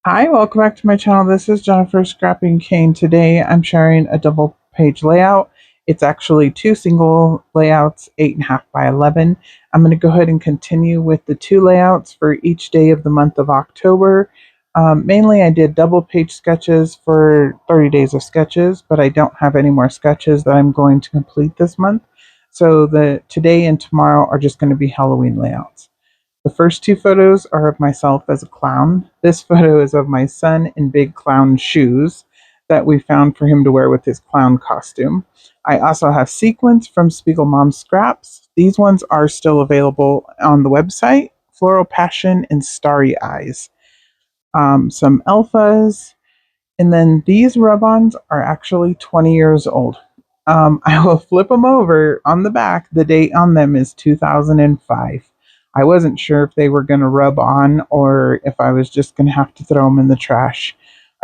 Hi, welcome back to my channel. This is Jennifer Scrapping Cane. Today I'm sharing a double page layout. It's actually two single layouts, 8.5 by 11. I'm going to go ahead and continue with the two layouts for each day of the month of October. Mainly I did double page sketches for 30 days of sketches, but I don't have any more sketches that I'm going to complete this month. So the today and tomorrow are just going to be Halloween layouts. The first two photos are of myself as a clown. This photo is of my son in big clown shoes that we found for him to wear with his clown costume. I also have sequins from Spiegelmom Scraps. These ones are still available on the website. Floral Passion and Starry Eyes. Some alphas. And then these rub-ons are actually 20 years old. I will flip them over on the back. The date on them is 2005. I wasn't sure if they were going to rub on or if I was just going to have to throw them in the trash.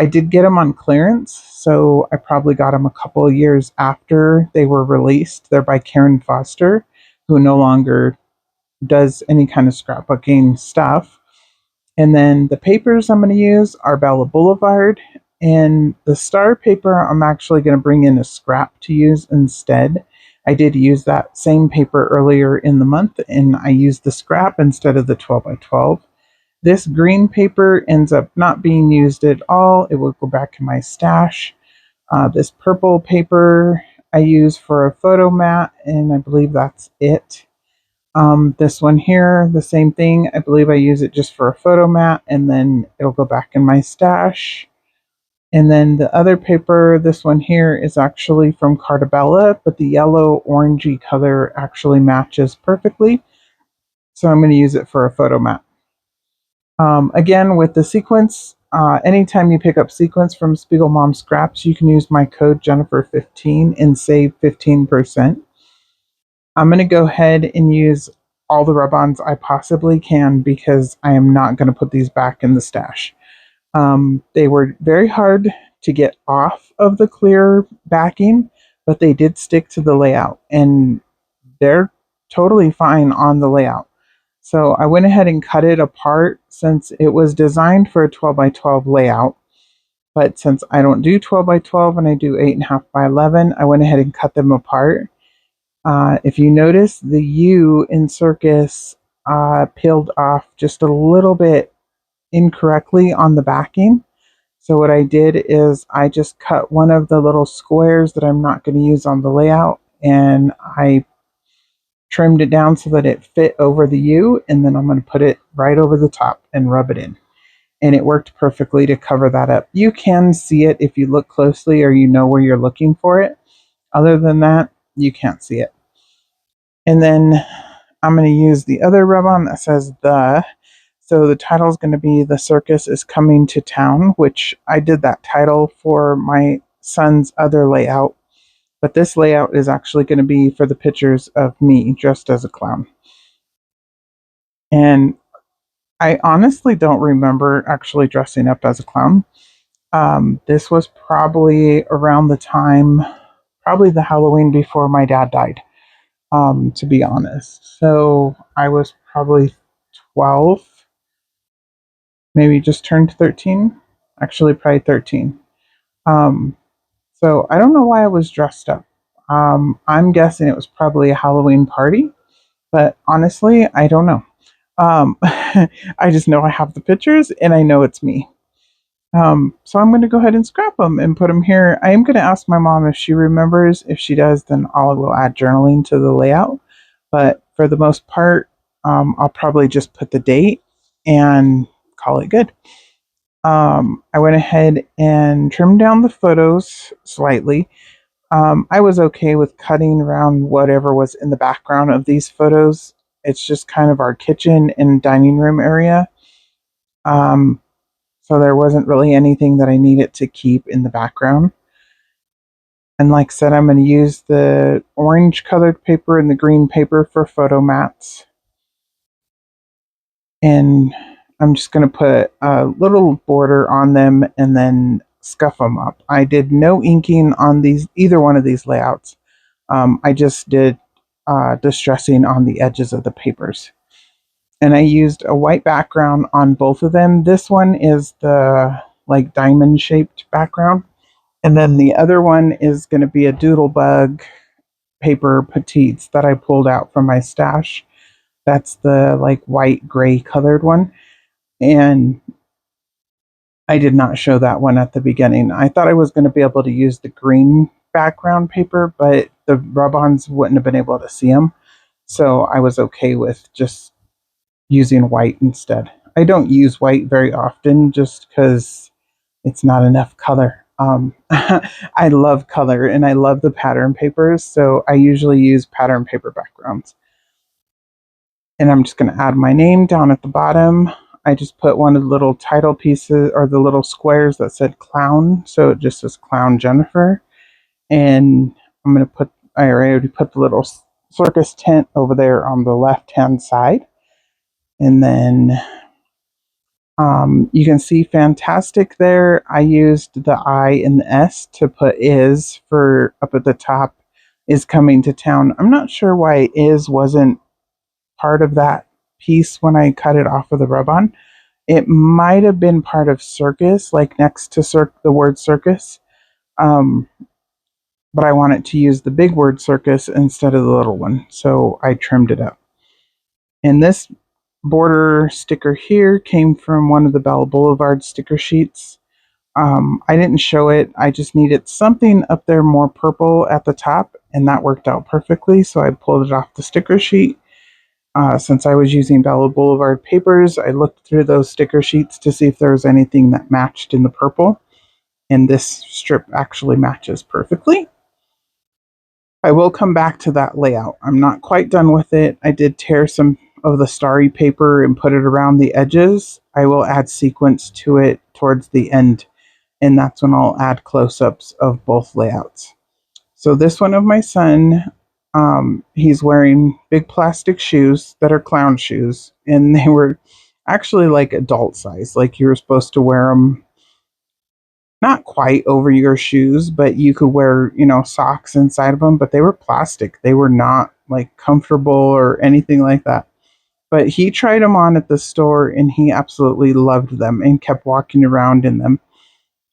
I did get them on clearance, so I probably got them a couple of years after they were released. They're by Karen Foster, who no longer does any kind of scrapbooking stuff. And then the papers I'm going to use are Bella Blvd. And the star paper, I'm actually going to bring in a scrap to use instead. I did use that same paper earlier in the month, and I used the scrap instead of the 12 by 12. This green paper ends up not being used at all. It will go back in my stash. This purple paper I use for a photo mat, and I believe that's it. This one here, the same thing. I believe I use it just for a photo mat, and then it'll go back in my stash. And then the other paper, this one here, is actually from Bella, but the yellow orangey color actually matches perfectly. So I'm going to use it for a photo mat. Again, with the sequence, anytime you pick up sequence from Spiegelmom Scraps, you can use my code Jennifer15 and save 15%. I'm going to go ahead and use all the rub-ons I possibly can because I am not going to put these back in the stash. They were very hard to get off of the clear backing, but they did stick to the layout, and they're totally fine on the layout. So I went ahead and cut it apart since it was designed for a 12 by 12 layout. But since I don't do 12 by 12 and I do 8.5 by 11, I went ahead and cut them apart. If you notice, the U in Circus peeled off just a little bit incorrectly on the backing. So what I did is I just cut one of the little squares that I'm not going to use on the layout, and I trimmed it down so that it fit over the U, and then I'm going to put it right over the top and rub it in. And it worked perfectly to cover that up. You can see it if you look closely or you know where you're looking for it. Other than that, you can't see it. And then I'm going to use the other rub-on that says the. So the title is going to be The Circus is Coming to Town, which I did that title for my son's other layout. But this layout is actually going to be for the pictures of me dressed as a clown. And I honestly don't remember actually dressing up as a clown. This was probably around the time, probably the Halloween before my dad died, to be honest. So I was probably 12, maybe just turned 13. Actually, probably 13. Um, so I don't know why I was dressed up. I'm guessing it was probably a Halloween party, but honestly, I don't know. I just know I have the pictures and I know it's me. So I'm going to go ahead and scrap them and put them here. I am going to ask my mom if she remembers. If she does, then I will add journaling to the layout. But for the most part, I'll probably just put the date and call it good. I went ahead and trimmed down the photos slightly. I was okay with cutting around whatever was in the background of these photos. It's just kind of our kitchen and dining room area. Um, so there wasn't really anything that I needed to keep in the background. And like I said, I'm going to use the orange colored paper and the green paper for photo mats. And I'm just going to put a little border on them and then scuff them up. I did no inking on either one of these layouts. I just did distressing on the edges of the papers. And I used a white background on both of them. This one is the like diamond shaped background. And then the other one is going to be a DoodleBug paper petites that I pulled out from my stash. That's the like white gray colored one. And I did not show that one at the beginning. I thought I was going to be able to use the green background paper, but the rub-ons wouldn't have been able to see them. So I was okay with just using white instead. I don't use white very often just because it's not enough color. I love color and I love the pattern papers, so I usually use pattern paper backgrounds. And I'm just going to add my name down at the bottom. I just put one of the little title pieces or the little squares that said clown, so it just says Clown Jennifer. And I'm going to put, I already put the little circus tent over there on the left hand side. And then you can see fantastic there. I used the I and the S to put is for up at the top, is coming to town. I'm not sure why is wasn't part of that piece when I cut it off of the rub-on. It might have been part of circus, like next to the word circus. Um, but I wanted to use the big word circus instead of the little one, so I trimmed it up. And this border sticker here came from one of the Bella Blvd sticker sheets. I didn't show it. I just needed something up there more purple at the top, and that worked out perfectly, so I pulled it off the sticker sheet. Since I was using Bella Blvd papers, I looked through those sticker sheets to see if there was anything that matched in the purple, and this strip actually matches perfectly. I will come back to that layout. I'm not quite done with it. I did tear some of the starry paper and put it around the edges. I will add sequins to it towards the end, and that's when I'll add close-ups of both layouts. So this one of my son, he's wearing big plastic shoes that are clown shoes, and they were actually like adult size. Like you were supposed to wear them not quite over your shoes, but you could wear, socks inside of them, but they were plastic. They were not like comfortable or anything like that. But he tried them on at the store and he absolutely loved them and kept walking around in them.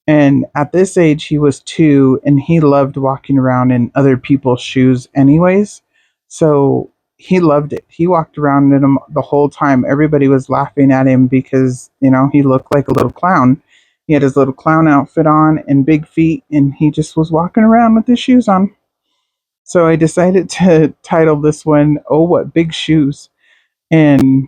And at this age, he was 2 and he loved walking around in other people's shoes, anyways. So he loved it. He walked around in them the whole time. Everybody was laughing at him because, he looked like a little clown. He had his little clown outfit on and big feet, and he just was walking around with his shoes on. So I decided to title this one, Oh, What Big Shoes. And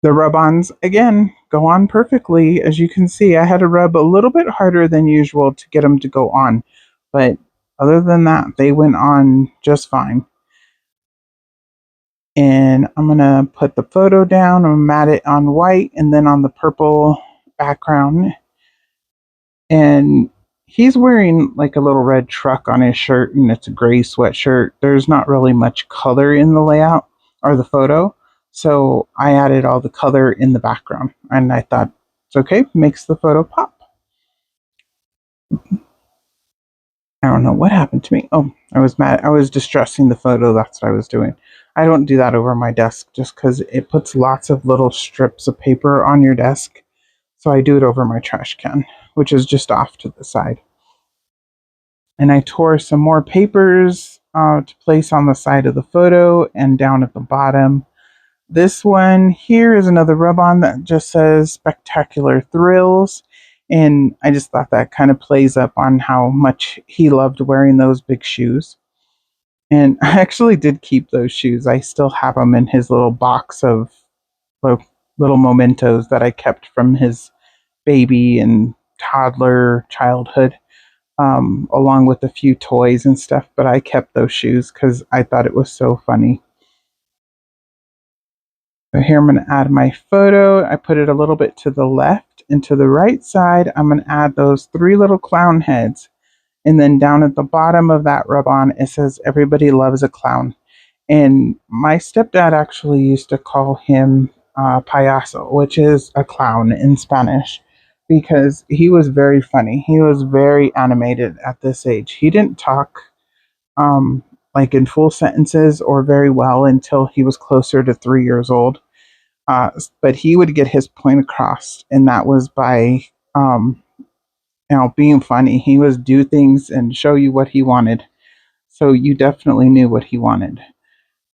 the rub-ons, again, go on perfectly. As you can see, I had to rub a little bit harder than usual to get them to go on. But other than that, they went on just fine. And I'm going to put the photo down and mat it on white and then on the purple background. And he's wearing like a little red truck on his shirt and it's a gray sweatshirt. There's not really much color in the layout or the photo. So I added all the color in the background and I thought it's okay, makes the photo pop. I don't know what happened to me. Oh, I was mad. I was distressing the photo. That's what I was doing. I don't do that over my desk just because it puts lots of little strips of paper on your desk. So I do it over my trash can, which is just off to the side. And I tore some more papers to place on the side of the photo and down at the bottom. This one here is another rub-on that just says Spectacular Thrills. And I just thought that kind of plays up on how much he loved wearing those big shoes. And I actually did keep those shoes. I still have them in his little box of little mementos that I kept from his baby and toddler childhood, along with a few toys and stuff. But I kept those shoes because I thought it was so funny. So here I'm going to add my photo. I put it a little bit to the left, and to the right side, I'm going to add those 3 little clown heads. And then down at the bottom of that rub-on, it says, Everybody Loves a Clown. And my stepdad actually used to call him payaso, which is a clown in Spanish, because he was very funny. He was very animated at this age. He didn't talk. like in full sentences or very well until he was closer to 3 years old. But he would get his point across, and that was by being funny. He would do things and show you what he wanted, so you definitely knew what he wanted.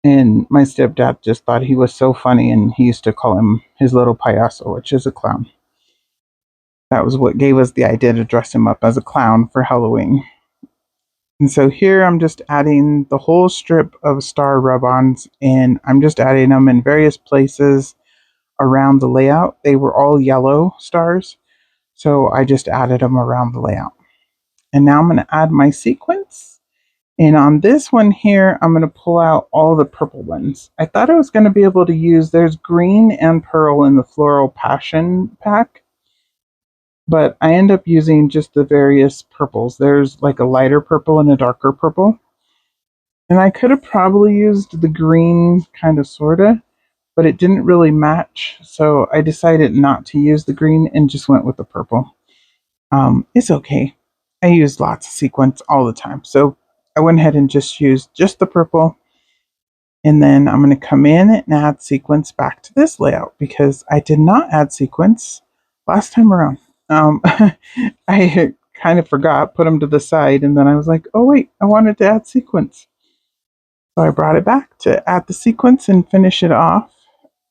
And my stepdad just thought he was so funny, and he used to call him his little payaso, which is a clown. That was what gave us the idea to dress him up as a clown for Halloween. And so here I'm just adding the whole strip of star rub-ons, and I'm just adding them in various places around the layout. They were all yellow stars, so I just added them around the layout. And now I'm going to add my sequins. And on this one here, I'm going to pull out all the purple ones. I thought I was going to be able to use, there's green and pearl in the Floral Passion pack, but I end up using just the various purples. There's like a lighter purple and a darker purple. And I could have probably used the green kind of sorta, but it didn't really match. So I decided not to use the green and just went with the purple. It's okay. I use lots of sequins all the time. So I went ahead and just used just the purple. And then I'm going to come in and add sequins back to this layout because I did not add sequins last time around. I kind of forgot, put them to the side, and then I was like, oh wait, I wanted to add sequins. So I brought it back to add the sequins and finish it off.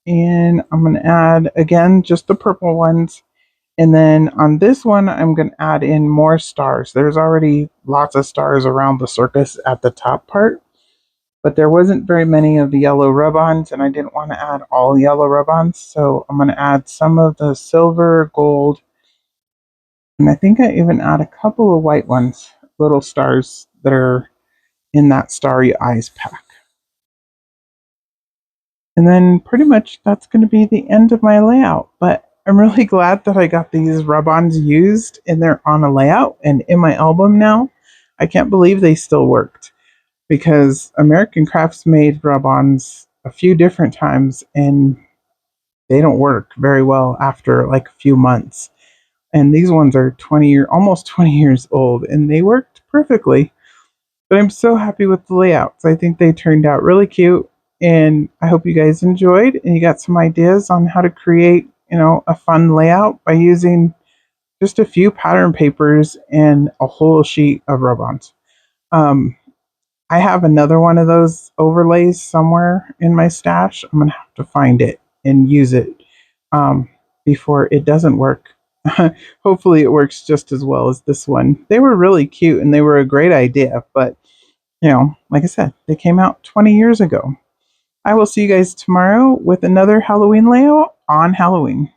And I'm going to add, again, just the purple ones. And then on this one, I'm going to add in more stars. There's already lots of stars around the circus at the top part, but there wasn't very many of the yellow rub-ons, and I didn't want to add all yellow rub-ons. So I'm going to add some of the silver, gold, and I think I even add a couple of white ones, little stars that are in that Starry Eyes pack. And then pretty much that's going to be the end of my layout. But I'm really glad that I got these rub-ons used and they're on a layout and in my album now. I can't believe they still worked because American Crafts made rub-ons a few different times and they don't work very well after like a few months. And these ones are almost 20 years old, and they worked perfectly. But I'm so happy with the layouts. I think they turned out really cute, and I hope you guys enjoyed and you got some ideas on how to create, a fun layout by using just a few pattern papers and a whole sheet of rub-ons. I have another one of those overlays somewhere in my stash. I'm gonna have to find it and use it before it doesn't work. Hopefully it works just as well as this one. They were really cute and they were a great idea, but like I said, they came out 20 years ago. I will see you guys tomorrow with another Halloween layout on Halloween.